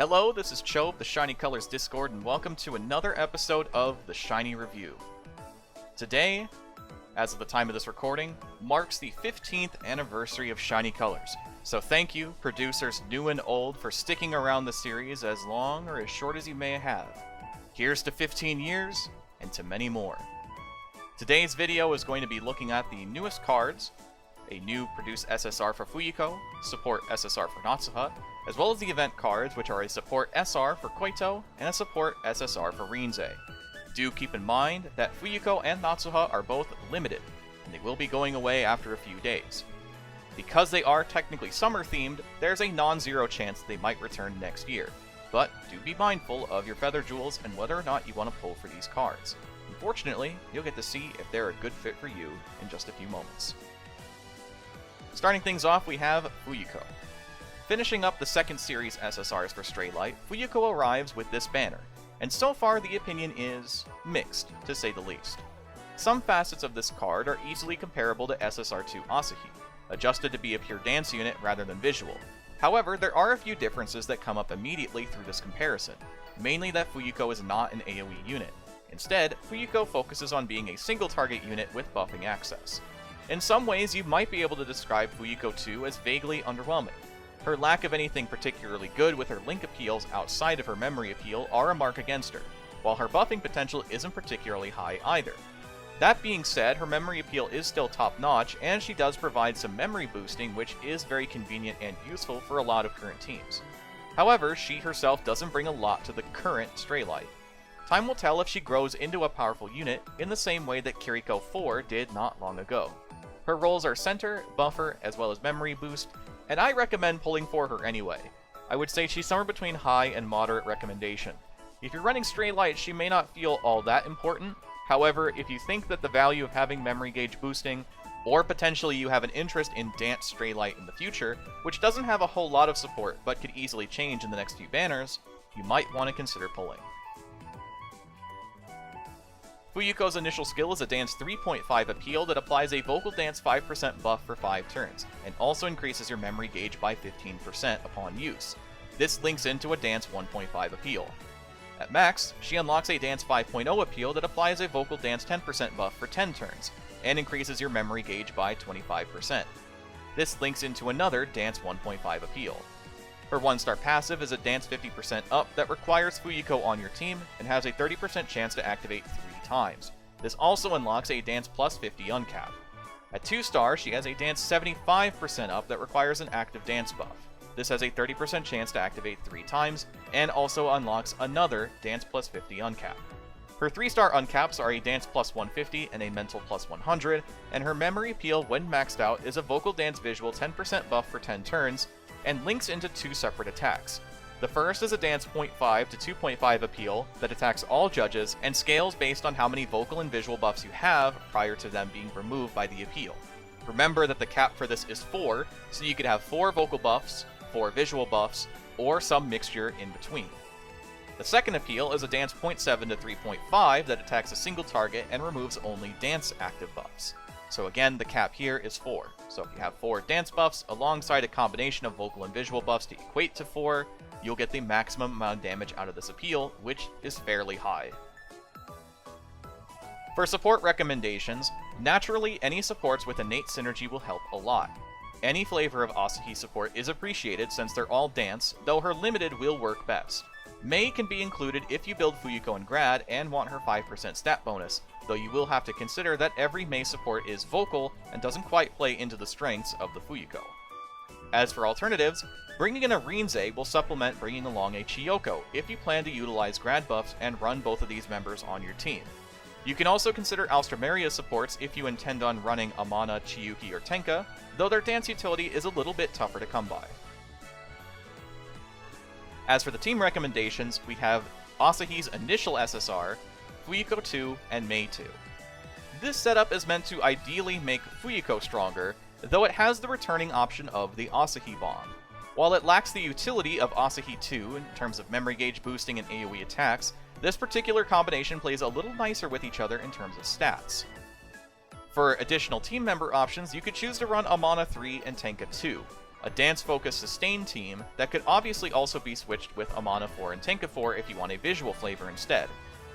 Hello, this is Cho of the Shiny Colors Discord, and welcome to another episode of the Shiny Review. Today, as of the time of this recording, marks the 15th anniversary of Shiny Colors, so thank you, producers new and old, for sticking around the series as long or as short as you may have. Here's to 15 years, and to many more. Today's video is going to be looking at the newest cards, a new Produce SSR for Fuyuko, Support SSR for Natsuha, as well as the event cards, which are a Support SR for Koito and a Support SSR for Rinze. Do keep in mind that Fuyuko and Natsuha are both limited, and they will be going away after a few days. Because they are technically summer themed, there's a non-zero chance they might return next year, but do be mindful of your feather jewels and whether or not you want to pull for these cards. Unfortunately, you'll get to see if they're a good fit for you in just a few moments. Starting things off, we have Fuyuko. Finishing up the second series SSRs for Stray Light, Fuyuko arrives with this banner, and so far the opinion is mixed, to say the least. Some facets of this card are easily comparable to SSR2 Asahi, adjusted to be a pure dance unit rather than visual. However, there are a few differences that come up immediately through this comparison, mainly that Fuyuko is not an AoE unit. Instead, Fuyuko focuses on being a single target unit with buffing access. In some ways, you might be able to describe Fuyuko 2 as vaguely underwhelming. Her lack of anything particularly good with her link appeals outside of her memory appeal are a mark against her, while her buffing potential isn't particularly high either. That being said, her memory appeal is still top-notch, and she does provide some memory boosting, which is very convenient and useful for a lot of current teams. However, she herself doesn't bring a lot to the current Stray Light. Time will tell if she grows into a powerful unit in the same way that Kiriko 4 did not long ago. Her roles are center, buffer, as well as memory boost, and I recommend pulling for her anyway. I would say she's somewhere between high and moderate recommendation. If you're running Stray Light, she may not feel all that important. However, if you think that the value of having memory gauge boosting, or potentially you have an interest in Dance Stray Light in the future, which doesn't have a whole lot of support but could easily change in the next few banners, you might want to consider pulling. Fuyuko's initial skill is a Dance 3.5 appeal that applies a Vocal Dance 5% buff for 5 turns, and also increases your memory gauge by 15% upon use. This links into a Dance 1.5 appeal. At max, she unlocks a Dance 5.0 appeal that applies a Vocal Dance 10% buff for 10 turns, and increases your memory gauge by 25%. This links into another Dance 1.5 appeal. Her 1-star passive is a Dance 50% up that requires Fuyuko on your team, and has a 30% chance to activate 3 times. This also unlocks a Dance plus 50 uncap. At 2-star, she has a Dance 75% up that requires an active dance buff. This has a 30% chance to activate 3 times, and also unlocks another Dance plus 50 uncap. Her 3-star uncaps are a Dance plus 150 and a Mental plus 100, and her memory appeal when maxed out is a Vocal Dance visual 10% buff for 10 turns, and links into 2 separate attacks. The first is a Dance 0.5 to 2.5 appeal that attacks all judges and scales based on how many vocal and visual buffs you have prior to them being removed by the appeal. Remember that the cap for this is 4, so you could have 4 vocal buffs, 4 visual buffs, or some mixture in between. The second appeal is a Dance 0.7 to 3.5 that attacks a single target and removes only dance active buffs. So again, the cap here is 4. So if you have 4 dance buffs alongside a combination of vocal and visual buffs to equate to 4, you'll get the maximum amount of damage out of this appeal, which is fairly high. For support recommendations, naturally any supports with innate synergy will help a lot. Any flavor of Asahi support is appreciated since they're all dance, though her limited will work best. Mei can be included if you build Fuyuko in Grad and want her 5% stat bonus, though you will have to consider that every Mei support is vocal and doesn't quite play into the strengths of the Fuyuko. As for alternatives, bringing in a Rinze will supplement bringing along a Chiyoko if you plan to utilize grad buffs and run both of these members on your team. You can also consider Alstrameria supports if you intend on running Amana, Chiyuki, or Tenka, though their dance utility is a little bit tougher to come by. As for the team recommendations, we have Asahi's initial SSR, Fuyuko 2, and Mei 2. This setup is meant to ideally make Fuyuko stronger, though it has the returning option of the Asahi Bomb. While it lacks the utility of Asahi 2 in terms of memory gauge boosting and AoE attacks, this particular combination plays a little nicer with each other in terms of stats. For additional team member options, you could choose to run Amana 3 and Tenka 2. a dance-focused sustain team that could obviously also be switched with Amana 4 and Tenka 4 if you want a visual flavor instead.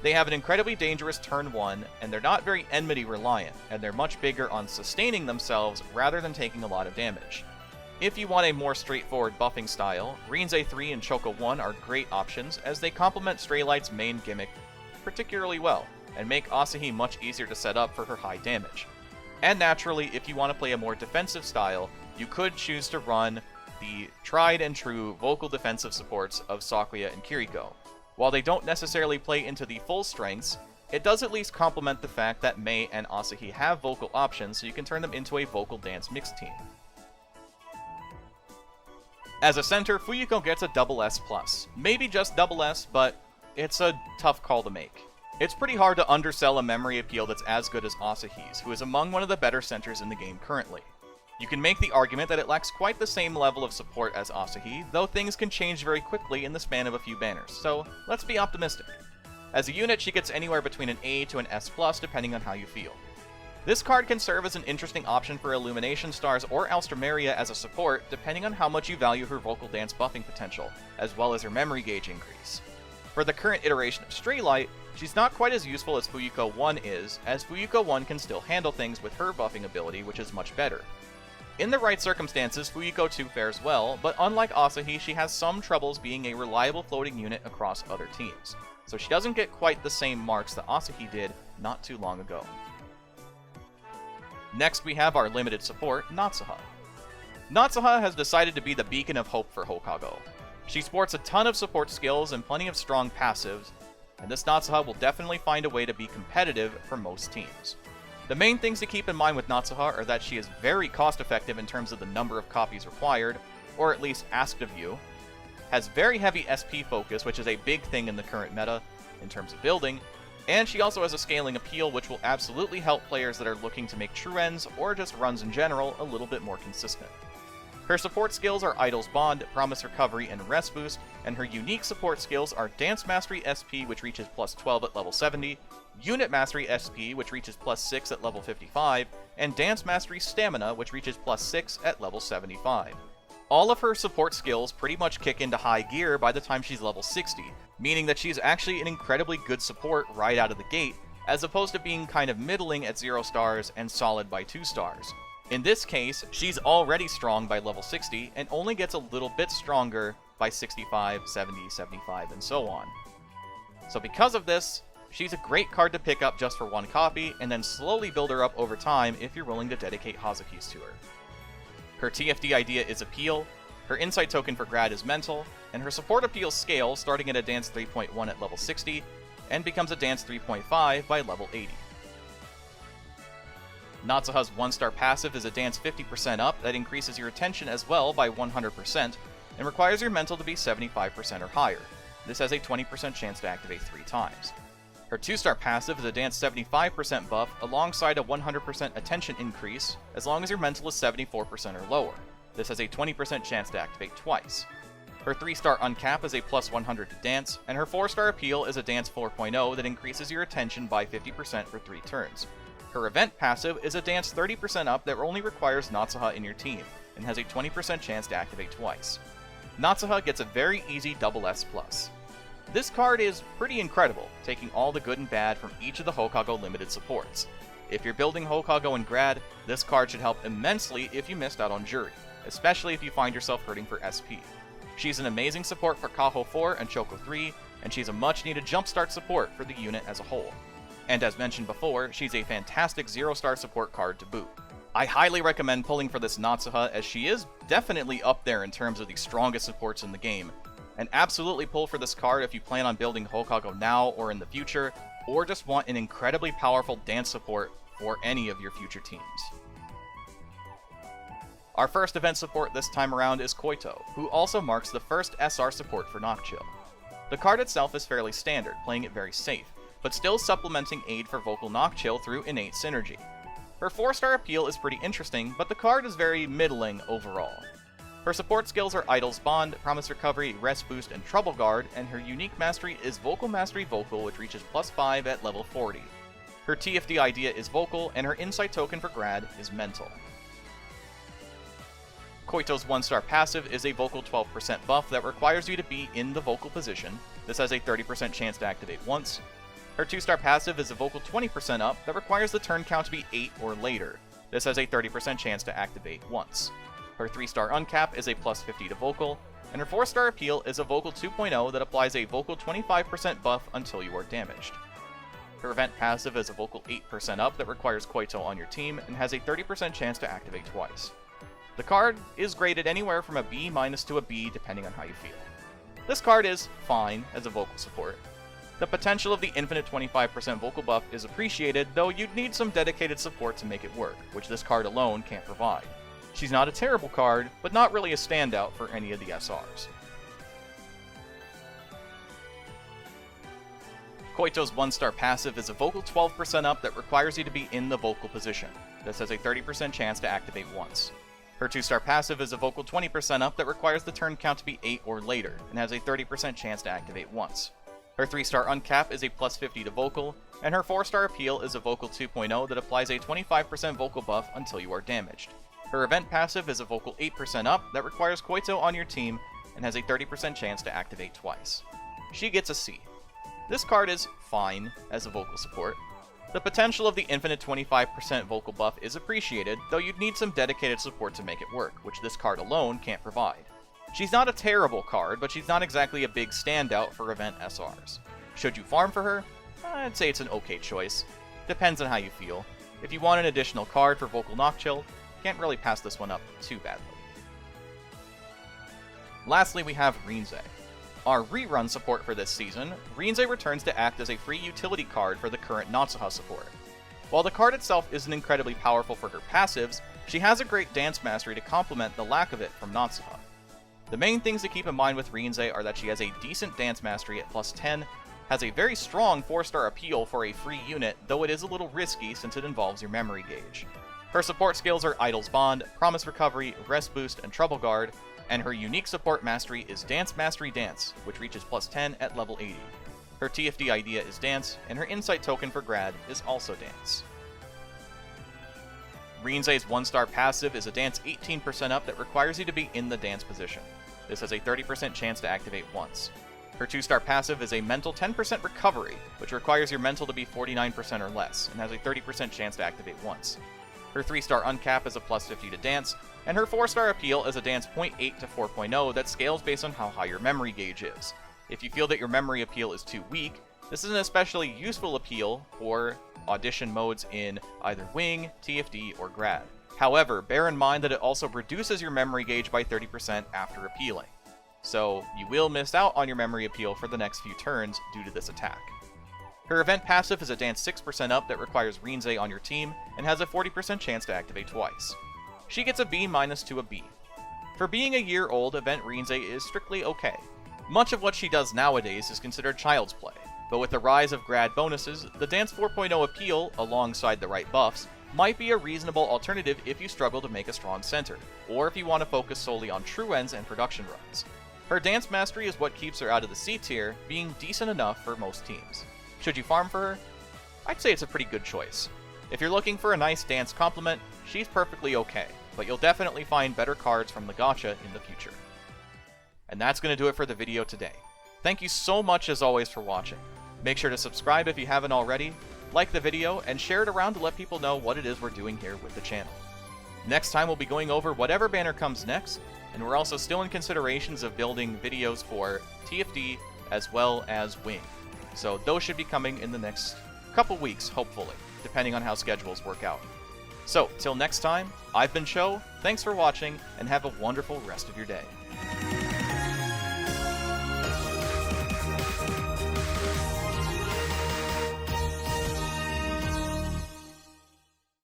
They have an incredibly dangerous turn 1, and they're not very enmity reliant, and they're much bigger on sustaining themselves rather than taking a lot of damage. If you want a more straightforward buffing style, Rinze 3 and Choco 1 are great options as they complement Straylight's main gimmick particularly well, and make Asahi much easier to set up for her high damage. And naturally, if you want to play a more defensive style, you could choose to run the tried and true vocal defensive supports of Sakuya and Kiriko. While they don't necessarily play into the full strengths, it does at least complement the fact that Mei and Asahi have vocal options, so you can turn them into a vocal dance mixed team. As a center, Fuyuko gets a double S+. Maybe just double S, but it's a tough call to make. It's pretty hard to undersell a memory appeal that's as good as Asahi's, who is among one of the better centers in the game currently. You can make the argument that it lacks quite the same level of support as Asahi, though things can change very quickly in the span of a few banners, so let's be optimistic. As a unit, she gets anywhere between an A to an S+, depending on how you feel. This card can serve as an interesting option for Illumination Stars or Alstroemeria as a support, depending on how much you value her vocal dance buffing potential, as well as her memory gauge increase. For the current iteration of Straylight, she's not quite as useful as Fuyuko 1 is, as Fuyuko 1 can still handle things with her buffing ability, which is much better. In the right circumstances, Fuyuko 2 fares well, but unlike Asahi, she has some troubles being a reliable floating unit across other teams, so she doesn't get quite the same marks that Asahi did not too long ago. Next we have our limited support, Natsuha. Natsuha has decided to be the beacon of hope for Hokago. She sports a ton of support skills and plenty of strong passives, and this Natsuha will definitely find a way to be competitive for most teams. The main things to keep in mind with Natsuha are that she is very cost-effective in terms of the number of copies required, or at least asked of you, has very heavy SP focus, which is a big thing in the current meta in terms of building, and she also has a scaling appeal which will absolutely help players that are looking to make true ends, or just runs in general, a little bit more consistent. Her support skills are Idol's Bond, Promise Recovery, and Rest Boost, and her unique support skills are Dance Mastery SP, which reaches plus 12 at level 70, Unit Mastery SP, which reaches plus 6 at level 55, and Dance Mastery Stamina, which reaches plus 6 at level 75. All of her support skills pretty much kick into high gear by the time she's level 60, meaning that she's actually an incredibly good support right out of the gate, as opposed to being kind of middling at 0 stars and solid by 2 stars. In this case, she's already strong by level 60, and only gets a little bit stronger by 65, 70, 75, and so on. So because of this, she's a great card to pick up just for one copy, and then slowly build her up over time if you're willing to dedicate Hazakis to her. Her TFD idea is Appeal, her Insight token for Grad is Mental, and her support appeal scales starting at a Dance 3.1 at level 60, and becomes a Dance 3.5 by level 80. Natsuha's 1-star passive is a Dance 50% up that increases your attention as well by 100%, and requires your mental to be 75% or higher. This has a 20% chance to activate 3 times. Her 2-star passive is a Dance 75% buff alongside a 100% attention increase as long as your mental is 74% or lower. This has a 20% chance to activate twice. Her 3-star uncap is a plus 100 to dance, and her 4-star appeal is a Dance 4.0 that increases your attention by 50% for 3 turns. Her event passive is a Dance 30% up that only requires Natsuha in your team, and has a 20% chance to activate twice. Natsuha gets a very easy double S+. This card is pretty incredible, taking all the good and bad from each of the Hokago limited supports. If you're building Hokago in Grad, this card should help immensely if you missed out on Jury, especially if you find yourself hurting for SP. She's an amazing support for Kaho 4 and Choco 3, and she's a much needed jumpstart support for the unit as a whole. And as mentioned before, she's a fantastic 0-star support card to boot. I highly recommend pulling for this Natsuha, as she is definitely up there in terms of the strongest supports in the game, and absolutely pull for this card if you plan on building Hokago now or in the future, or just want an incredibly powerful dance support for any of your future teams. Our first event support this time around is Koito, who also marks the first SR support for Nocchill. The card itself is fairly standard, playing it very safe, but still supplementing aid for vocal Nocchill through innate synergy. Her 4-star appeal is pretty interesting, but the card is very middling overall. Her support skills are Idol's Bond, Promise Recovery, Rest Boost, and Trouble Guard, and her unique mastery is Vocal Mastery Vocal, which reaches plus 5 at level 40. Her TFD idea is Vocal, and her Insight token for Grad is Mental. Koito's 1-star passive is a vocal 12% buff that requires you to be in the vocal position. This has a 30% chance to activate once. Her 2-star passive is a vocal 20% up that requires the turn count to be 8 or later. This has a 30% chance to activate once. Her 3-star uncap is a plus 50 to vocal, and her 4-star appeal is a vocal 2.0 that applies a vocal 25% buff until you are damaged. Her event passive is a vocal 8% up that requires Koito on your team and has a 30% chance to activate twice. The card is graded anywhere from a B- to a B depending on how you feel. This card is fine as a vocal support. The potential of the infinite 25% vocal buff is appreciated, though you'd need some dedicated support to make it work, which this card alone can't provide. She's not a terrible card, but not really a standout for any of the SRs. Koito's 1-star passive is a vocal 12% up that requires you to be in the vocal position. This has a 30% chance to activate once. Her 2-star passive is a vocal 20% up that requires the turn count to be 8 or later, and has a 30% chance to activate once. Her 3-star uncap is a plus 50 to vocal, and her 4-star appeal is a vocal 2.0 that applies a 25% vocal buff until you are damaged. Her event passive is a vocal 8% up that requires Koito on your team, and has a 30% chance to activate twice. She gets a C. This card is fine as a vocal support. The potential of the infinite 25% vocal buff is appreciated, though you'd need some dedicated support to make it work, which this card alone can't provide. She's not a terrible card, but she's not exactly a big standout for event SRs. Should you farm for her? I'd say it's an okay choice. Depends on how you feel. If you want an additional card for vocal knockchill, can't really pass this one up too badly. Lastly, we have Rinze. Our rerun support for this season, Rinze returns to act as a free utility card for the current Natsuha support. While the card itself isn't incredibly powerful for her passives, she has a great dance mastery to complement the lack of it from Natsuha. The main things to keep in mind with Rinze are that she has a decent dance mastery at plus 10, has a very strong 4-star appeal for a free unit, though it is a little risky since it involves your memory gauge. Her support skills are Idol's Bond, Promise Recovery, Rest Boost, and Trouble Guard, and her unique support mastery is Dance Mastery Dance, which reaches plus 10 at level 80. Her TFD idea is Dance, and her insight token for Grad is also Dance. Rinze's 1-star passive is a Dance 18% up that requires you to be in the dance position. This has a 30% chance to activate once. Her 2-star passive is a mental 10% recovery, which requires your mental to be 49% or less, and has a 30% chance to activate once. Her 3-star uncap is a plus 50 to dance, and her 4-star appeal is a dance 0.8 to 4.0 that scales based on how high your memory gauge is. If you feel that your memory appeal is too weak, this is an especially useful appeal for audition modes in either Wing, TFD, or Grad. However, bear in mind that it also reduces your memory gauge by 30% after appealing, so you will miss out on your memory appeal for the next few turns due to this attack. Her event passive is a dance 6% up that requires Rinze on your team, and has a 40% chance to activate twice. She gets a B- to a B. For being a year old, event Rinze is strictly okay. Much of what she does nowadays is considered child's play, but with the rise of Grad bonuses, the Dance 4.0 appeal, alongside the right buffs, might be a reasonable alternative if you struggle to make a strong center, or if you want to focus solely on true ends and production runs. Her dance mastery is what keeps her out of the C tier, being decent enough for most teams. Should you farm for her? I'd say it's a pretty good choice. If you're looking for a nice dance complement, she's perfectly okay, but you'll definitely find better cards from the gacha in the future. And that's going to do it for the video today. Thank you so much as always for watching. Make sure to subscribe if you haven't already, like the video, and share it around to let people know what it is we're doing here with the channel. Next time we'll be going over whatever banner comes next, and we're also still in considerations of building videos for TFD as well as Wing. So those should be coming in the next couple weeks, hopefully, depending on how schedules work out. So, till next time, I've been Cho, thanks for watching, and have a wonderful rest of your day.